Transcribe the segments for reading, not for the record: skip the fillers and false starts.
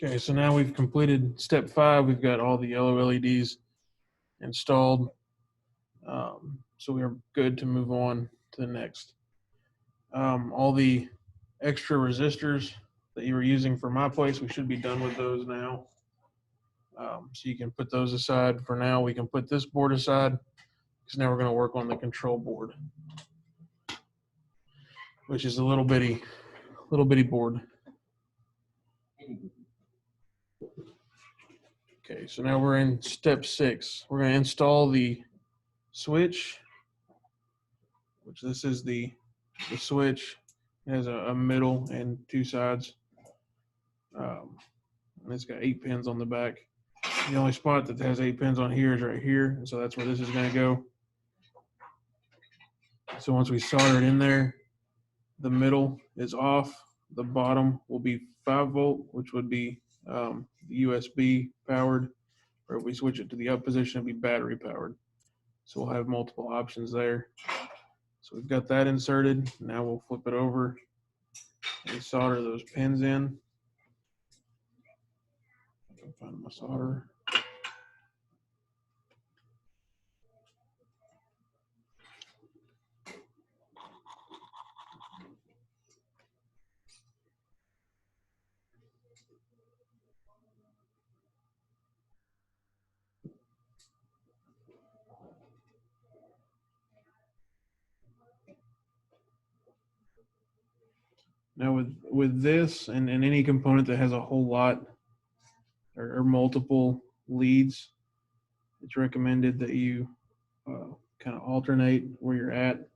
Okay, so now we've completed step 5. We've got all the yellow LEDs installed. So we are good to move on to the next. All the extra resistors that you were using for my place, we should be done with those now. So you can put those aside for now. We can put this board aside because now we're going to work on the control board, which is a little bitty board. Okay, so now we're in step 6. We're going to install the switch, which this is the switch. It has a middle and 2 sides. And it's got 8 pins on the back. The only spot that has 8 pins on here is right here, so that's where this is going to go. So once we solder it in there, the middle is off. The bottom will be 5 volt, which would be USB powered, or if we switch it to the up position, it'll be battery powered. So we'll have multiple options there. So we've got that inserted. Now we'll flip it over and solder those pins in. I can find my solder. Now with this and any component that has a whole lot or multiple leads, it's recommended that you kind of alternate where you're at.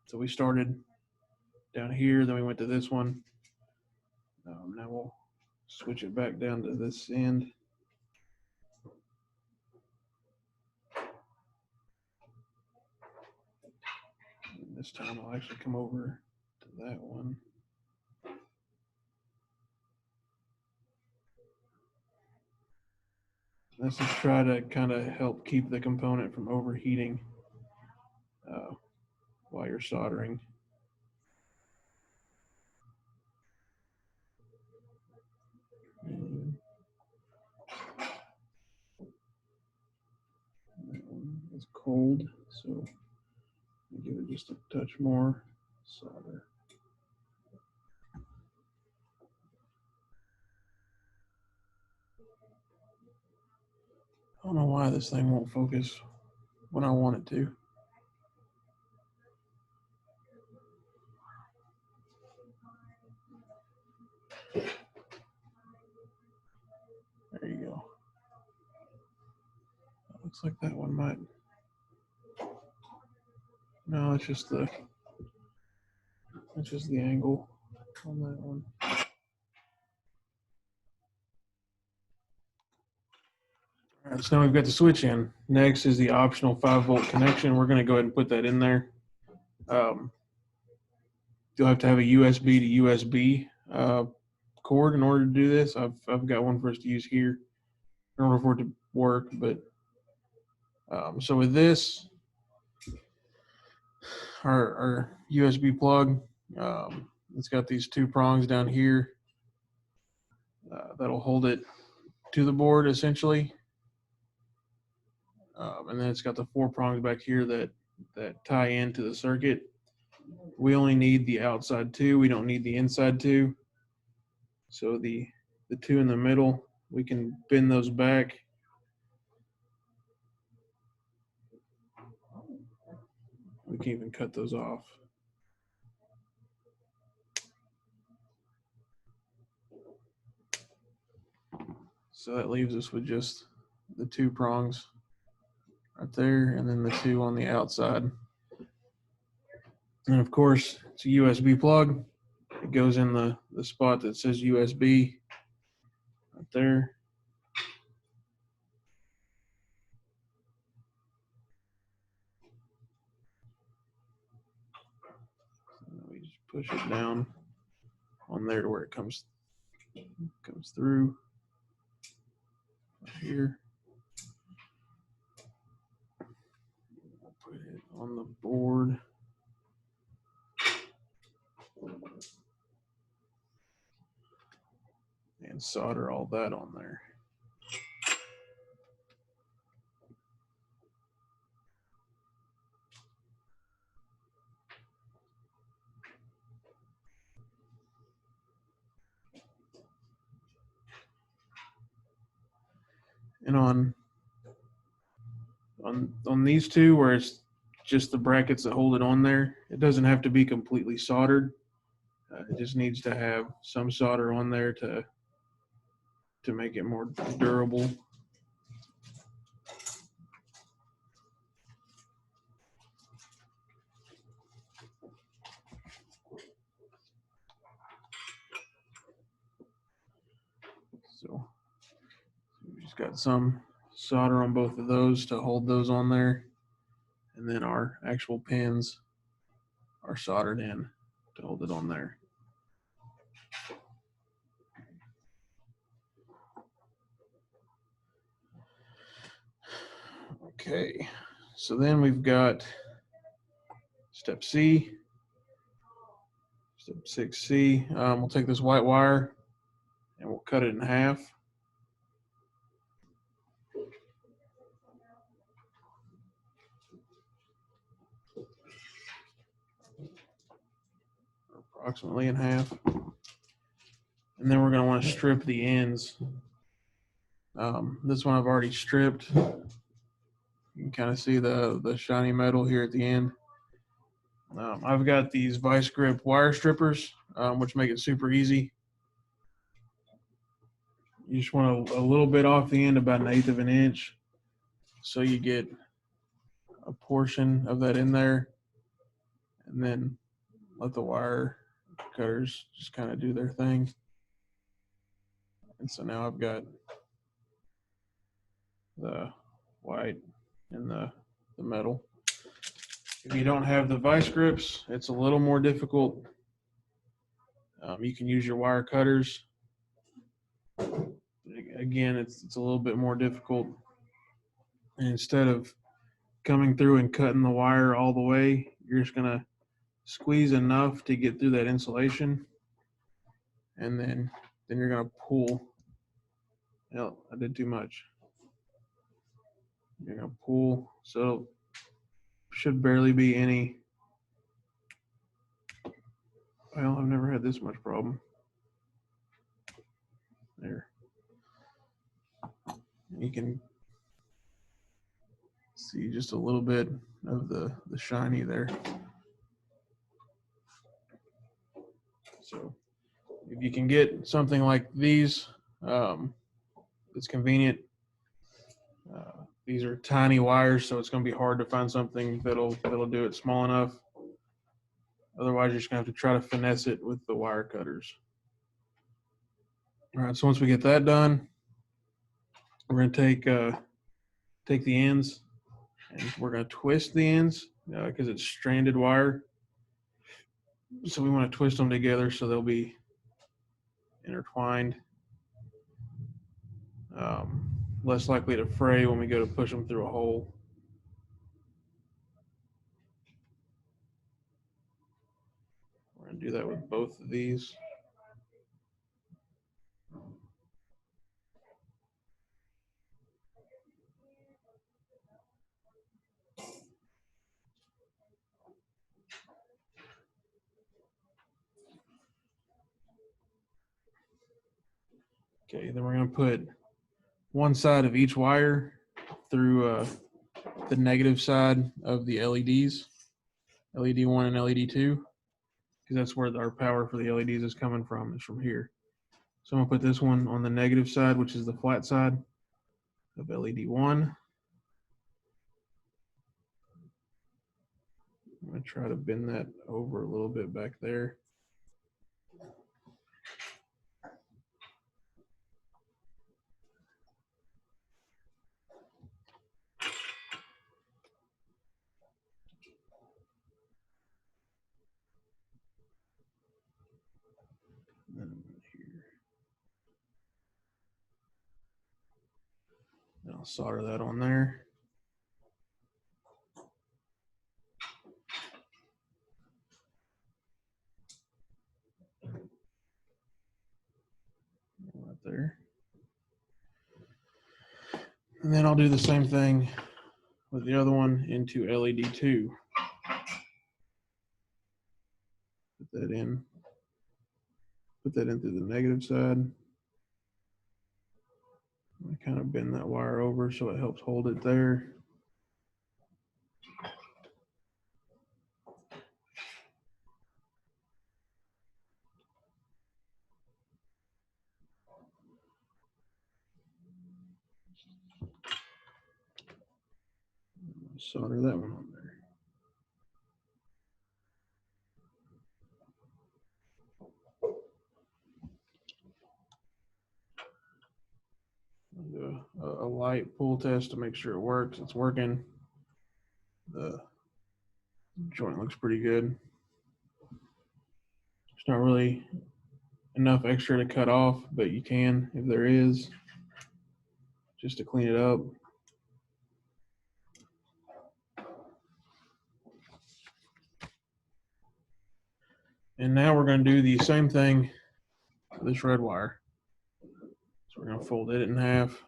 So we started down here, then we went to this one. Now we'll switch it back down to this end. And this time I'll actually come over to that one. This is try to kind of help keep the component from overheating while you're soldering. And that one is cold, so give it just a touch more solder. I don't know why this thing won't focus when I want it to. There you go. Looks like that one might. No, it's just the angle on that one. All right, so now we've got the switch in. Next is the optional 5 volt connection. We're going to go ahead and put that in there. You'll have to have a USB to USB cord in order to do this. I've got one for us to use here in order for it to work. But so with this, our USB plug, it's got these 2 prongs down here that'll hold it to the board essentially. And then it's got the 4 prongs back here that tie into the circuit. We only need the outside 2. We don't need the inside 2. So the 2 in the middle, we can bend those back. We can even cut those off. So that leaves us with just the 2 prongs right there, and then the 2 on the outside. And of course, it's a USB plug. It goes in the spot that says USB right there. So we just push it down on there to where it comes through right here. I'll put it on the board. And and solder all that on there. And on these two, where it's just the brackets that hold it on there, it doesn't have to be completely soldered. It just needs to have some solder on there to make it more durable. So we just got some solder on both of those to hold those on there. And then our actual pins are soldered in to hold it on there. Okay, so then we've got step C, step 6C. We'll take this white wire and we'll cut it in half. Approximately in half. And then we're going to want to strip the ends. This one I've already stripped. You can kind of see the shiny metal here at the end. I've got these vice grip wire strippers, which make it super easy. You just want a little bit off the end, about 1/8 of an inch, so you get a portion of that in there, and then let the wire cutters just kind of do their thing. And so now I've got the white and the metal. If you don't have the vice grips, it's a little more difficult. You can use your wire cutters. Again, it's a little bit more difficult. And instead of coming through and cutting the wire all the way, you're just gonna squeeze enough to get through that insulation, and then you're gonna pull. No, I did too much. You're gonna pull, so should barely be any. Well, I've never had this much problem. There. You can see just a little bit of the shiny there. So if you can get something like these, it's convenient. These are tiny wires, so it's going to be hard to find something that'll do it small enough. Otherwise, you're just going to have to try to finesse it with the wire cutters. All right, so once we get that done, we're going to take the ends and we're going to twist the ends because it's stranded wire. So we want to twist them together so they'll be intertwined. Less likely to fray when we go to push them through a hole. We're going to do that with both of these. Okay, then we're going to put one side of each wire through the negative side of the LEDs, LED 1 and LED 2, because that's where our power for the LEDs is coming from, is from here. So I'm going to put this one on the negative side, which is the flat side of LED 1. I'm going to try to bend that over a little bit back there. And here. And I'll solder that on there. Right there. And then I'll do the same thing with the other one into LED 2. Put that in through the negative side. I kind of bend that wire over so it helps hold it there. Solder that one on there. Do a light pull test to make sure it works. It's working. The joint looks pretty good. There's not really enough extra to cut off, but you can if there is, just to clean it up. And now we're going to do the same thing with this red wire. So we're going to fold it in half.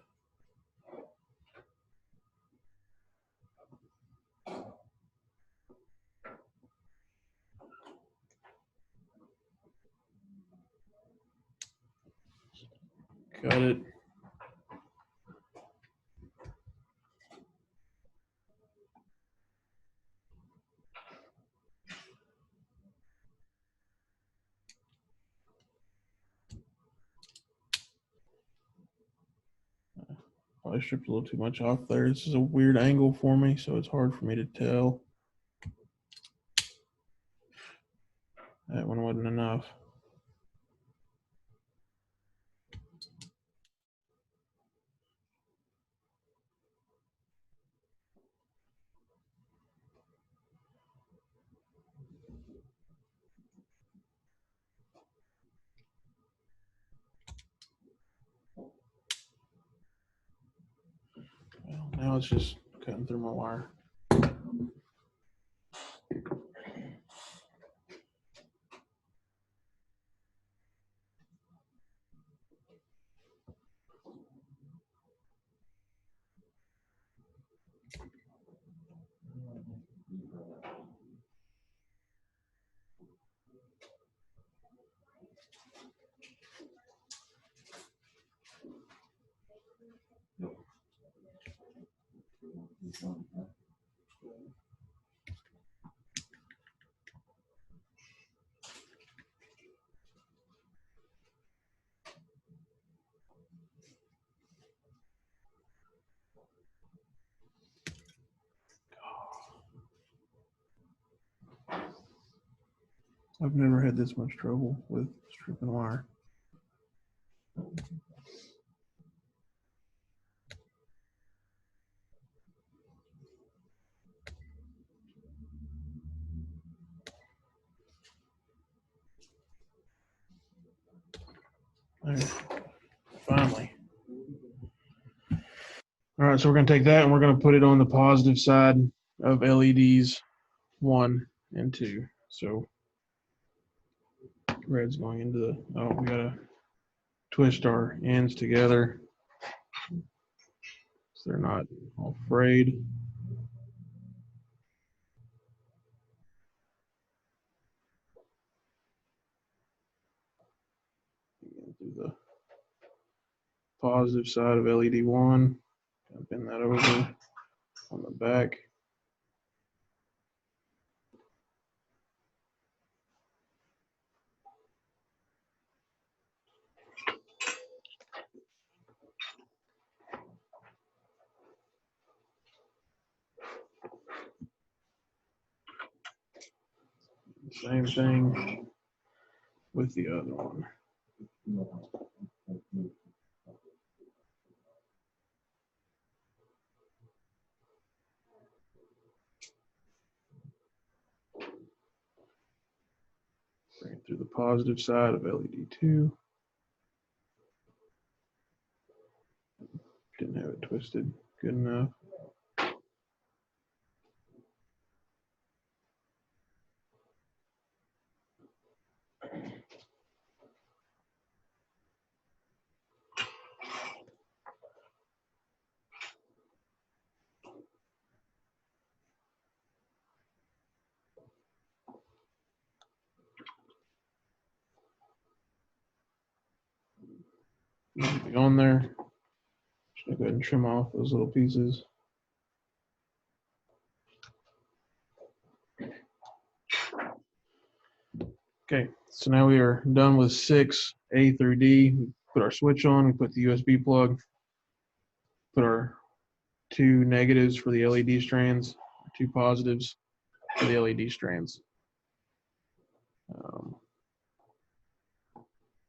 Cut it. Probably stripped a little too much off there. This is a weird angle for me, so it's hard for me to tell. That one wasn't enough. Well, now it's just cutting through my wire. I've never had this much trouble with stripping wire. There. Finally. All right, so we're going to take that and we're going to put it on the positive side of LEDs 1 and 2. So red's going into the, oh, we got to twist our ends together so they're not all frayed. Do the positive side of LED 1, bend that over on the back. Same thing with the other one. Bring it through the positive side of LED 2. Didn't have it twisted good enough. Nothing on there. Just gonna go ahead and trim off those little pieces. Okay, so now we are done with 6A through D. We put our switch on, we put the USB plug, put our 2 negatives for the LED strands, 2 positives for the LED strands.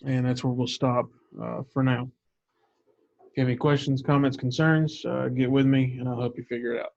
And that's where we'll stop for now. If you have any questions, comments, concerns, get with me and I'll help you figure it out.